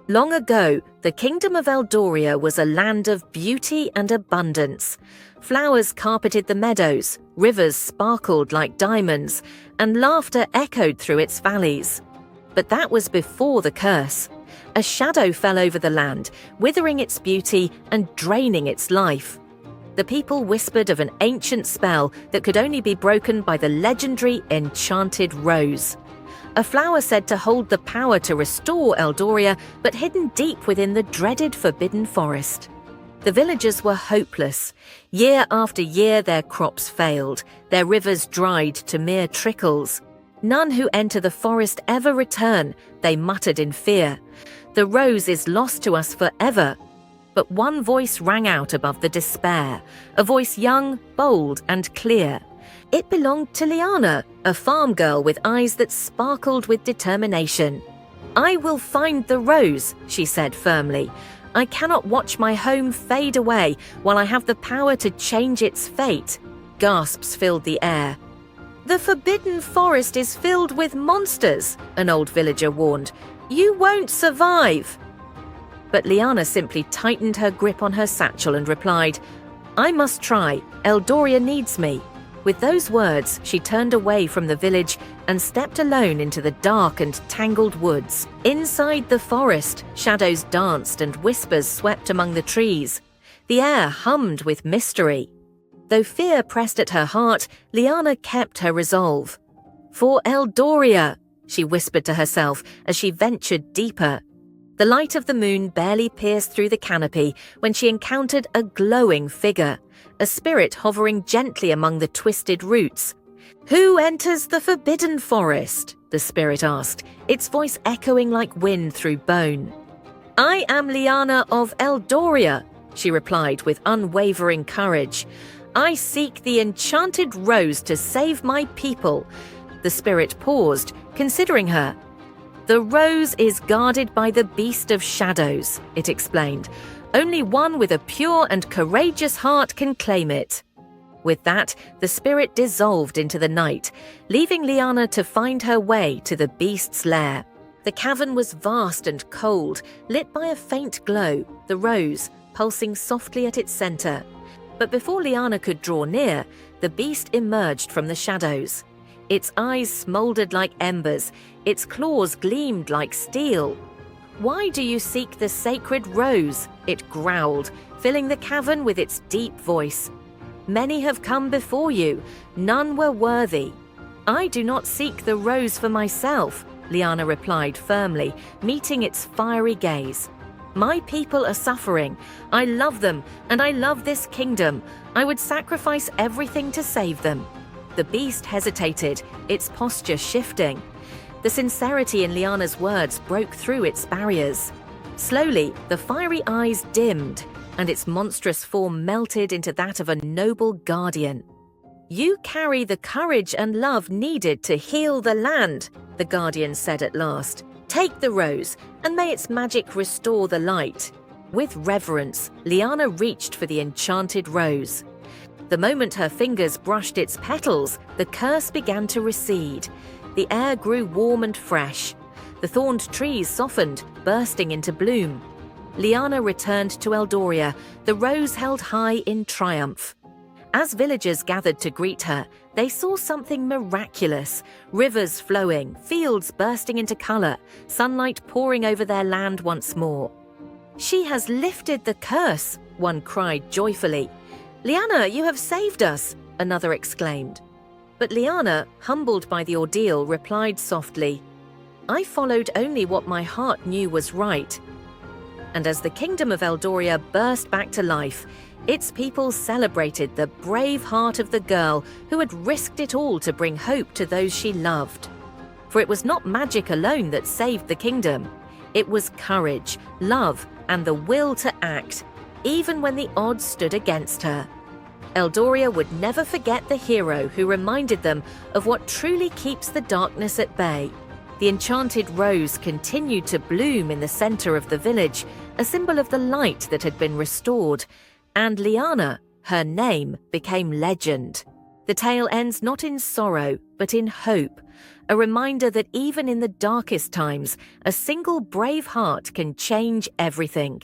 Long ago, the kingdom of Eldoria was a land of beauty and abundance. Flowers carpeted the meadows, rivers sparkled like diamonds, and laughter echoed through its valleys. But that was before the curse. A shadow fell over the land, withering its beauty and draining its life. The people whispered of an ancient spell that could only be broken by the legendary Enchanted Rose. A flower said to hold the power to restore Eldoria, but hidden deep within the dreaded Forbidden Forest. The villagers were hopeless. Year after year their crops failed, their rivers dried to mere trickles. None who enter the forest ever return, they muttered in fear. The rose is lost to us forever. But one voice rang out above the despair, a voice young, bold, and clear. It belonged to Liana, a farm girl with eyes that sparkled with determination. "I will find the rose," she said firmly. "I cannot watch my home fade away while I have the power to change its fate." Gasps filled the air. "The Forbidden Forest is filled with monsters," an old villager warned. "You won't survive." But Liana simply tightened her grip on her satchel and replied, "I must try. Eldoria needs me." With those words, she turned away from the village and stepped alone into the dark and tangled woods. Inside the forest, shadows danced and whispers swept among the trees. The air hummed with mystery. Though fear pressed at her heart, Liana kept her resolve. "For Eldoria," she whispered to herself as she ventured deeper. The light of the moon barely pierced through the canopy when she encountered a glowing figure, a spirit hovering gently among the twisted roots. "Who enters the Forbidden Forest?" the spirit asked, its voice echoing like wind through bone. "I am Liana of Eldoria," she replied with unwavering courage. "I seek the Enchanted Rose to save my people." The spirit paused, considering her. "The rose is guarded by the beast of shadows," it explained. "Only one with a pure and courageous heart can claim it." With that, the spirit dissolved into the night, leaving Liana to find her way to the beast's lair. The cavern was vast and cold, lit by a faint glow, the rose pulsing softly at its center. But before Liana could draw near, the beast emerged from the shadows. Its eyes smoldered like embers, its claws gleamed like steel. "Why do you seek the sacred rose?" it growled, filling the cavern with its deep voice. "Many have come before you, none were worthy." "I do not seek the rose for myself," Liana replied firmly, meeting its fiery gaze. "My people are suffering. I love them, and I love this kingdom. I would sacrifice everything to save them." The beast hesitated, its posture shifting. The sincerity in Liana's words broke through its barriers. Slowly, the fiery eyes dimmed, and its monstrous form melted into that of a noble guardian. "You carry the courage and love needed to heal the land," the guardian said at last. "Take the rose, and may its magic restore the light." With reverence, Liana reached for the enchanted rose. The moment her fingers brushed its petals, the curse began to recede. The air grew warm and fresh. The thorned trees softened, bursting into bloom. Liana returned to Eldoria, the rose held high in triumph. As villagers gathered to greet her, they saw something miraculous. Rivers flowing, fields bursting into color, sunlight pouring over their land once more. "She has lifted the curse," one cried joyfully. "Liana, you have saved us," another exclaimed. But Liana, humbled by the ordeal, replied softly, "I followed only what my heart knew was right." And as the kingdom of Eldoria burst back to life, its people celebrated the brave heart of the girl who had risked it all to bring hope to those she loved. For it was not magic alone that saved the kingdom. It was courage, love, and the will to act, even when the odds stood against her. Eldoria would never forget the hero who reminded them of what truly keeps the darkness at bay. The enchanted rose continued to bloom in the center of the village, a symbol of the light that had been restored, and Liana, her name, became legend. The tale ends not in sorrow, but in hope, a reminder that even in the darkest times, a single brave heart can change everything.